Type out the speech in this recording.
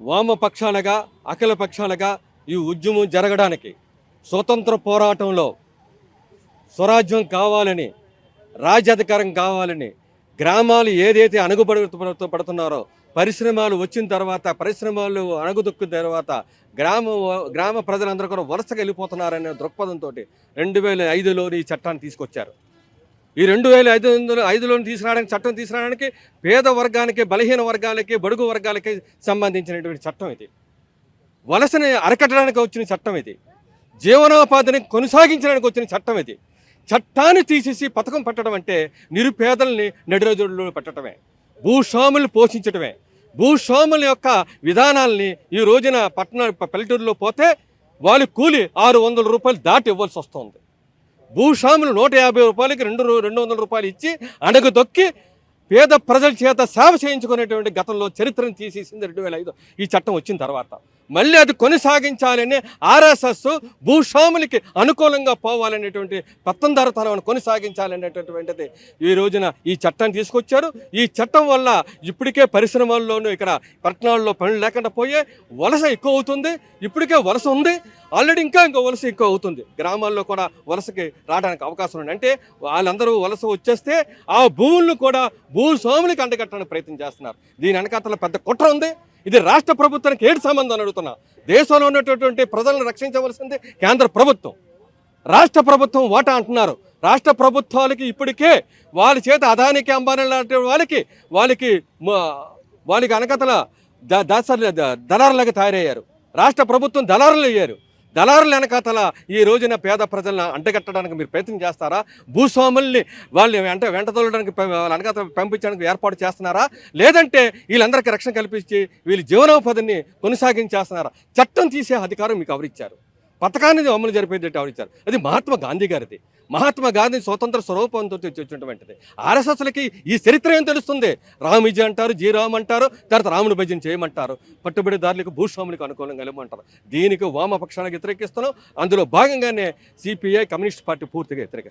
వామపక్షాలుగా అఖిల పక్షాలుగా ఈ ఉద్యమం జరగడానికి స్వతంత్ర పోరాటంలో స్వరాజ్యం కావాలని రాజ్యాధికారం కావాలని గ్రామాలు ఏదైతే పడుతున్నారో పరిశ్రమలు వచ్చిన తర్వాత పరిశ్రమలు అణగుదొక్కిన తర్వాత గ్రామ ప్రజలందరూ కూడా వలసగా వెళ్ళిపోతున్నారనే దృక్పథంతో 2005లో ఈ చట్టాన్ని తీసుకొచ్చారు. ఈ 2005లో చట్టం తీసుకురావడానికి పేద వర్గానికి బలహీన వర్గాలకి బడుగు వర్గాలకి సంబంధించినటువంటి చట్టం ఇది. వలసని అరకట్టడానికి వచ్చిన చట్టం ఇది. జీవనోపాధిని కొనసాగించడానికి వచ్చిన చట్టం ఇది. చట్టాన్ని తీసేసి పథకం పెట్టడం అంటే నిరుపేదల్ని నడిరోజుల్లో పెట్టడమే, భూస్వాములు పోషించడమే. భూస్వాముల యొక్క విధానాల్ని ఈ రోజున పల్లెటూరులో పోతే వాళ్ళు కూలి 600 రూపాయలు దాటి ఇవ్వాల్సి వస్తుంది. భూస్వాములు 150 రూపాయలకి 200 రూపాయలు ఇచ్చి అణగదొక్కి పేద ప్రజల చేత సేవ చేయించుకునేటువంటి గతంలో చరిత్రను తీసేసింది 2005 ఈ చట్టం వచ్చిన తర్వాత. మళ్ళీ అది కొనసాగించాలని ఆర్ఎస్ఎస్ భూస్వాములకి అనుకూలంగా పోవాలనేటువంటి పెత్తందారుతనాన్ని కొనసాగించాలనేటటువంటిది ఈ రోజున ఈ చట్టాన్ని తీసుకొచ్చారు. ఈ చట్టం వల్ల ఇప్పటికే పరిశ్రమల్లోనూ ఇక్కడ పట్టణాల్లో పనులు లేకుండా పోయే వలస ఎక్కువ అవుతుంది. ఇప్పటికే వలస ఉంది, ఆల్రెడీ ఇంకా వలస ఎక్కువ అవుతుంది. గ్రామాల్లో కూడా వలసకి రావడానికి అవకాశం ఉంది. అంటే వాళ్ళందరూ వలస వచ్చేస్తే ఆ భూములను కూడా భూస్వాములకి అంటగట్టడానికి ప్రయత్నం చేస్తున్నారు. దీని వెనకాతల పెద్ద కుట్ర ఉంది. ఇది రాష్ట్ర ప్రభుత్వానికి ఏడు సంబంధం అని అడుగుతున్నా. దేశంలో ఉన్నటువంటి ప్రజలను రక్షించవలసింది కేంద్ర ప్రభుత్వం. రాష్ట్ర ప్రభుత్వం ఓటా అంటున్నారు. రాష్ట్ర ప్రభుత్వాలకి ఇప్పటికే వాళ్ళ చేత అదానికి అంబానీ లాంటి వాళ్ళకి వెనకతల దళారులుగా తయారయ్యారు. రాష్ట్ర ప్రభుత్వం దళారులు అయ్యారు. దళారుల వెనకాతల ఈ రోజున పేద ప్రజలను అంటగట్టడానికి మీరు ప్రయత్నం చేస్తారా? భూస్వాముల్ని వాళ్ళు వెంటతోలడానికి వాళ్ళ వెనకాతల పంపించడానికి ఏర్పాటు చేస్తున్నారా? లేదంటే వీళ్ళందరికీ రక్షణ కల్పించి వీళ్ళు జీవనోపాధిని కొనసాగించేస్తున్నారా? చట్టం తీసే అధికారం మీకు ఎవరిచ్చారు? పథకాన్ని అమలు జరిపేటట్టు ఎవరిచ్చారు? అది మహాత్మా గాంధీ గారిది. మహాత్మా గాంధీ స్వతంత్ర స్వరూపంతో వచ్చినటువంటిది. ఆర్ఎస్ఎస్లకి ఈ చరిత్ర ఏం తెలుస్తుంది? రామిజీ అంటారు, జీ రామ్ అంటారు, తర్వాత రాముని భజన చేయమంటారు, పట్టుబడిదారులకు భూస్వాములకు అనుకూలంగా వెళ్ళమంటారు. దీనికి వామపక్షానికి వ్యతిరేకిస్తున్నాం. అందులో భాగంగానే సిపిఐ కమ్యూనిస్ట్ పార్టీ పూర్తిగా వ్యతిరేకిస్తారు.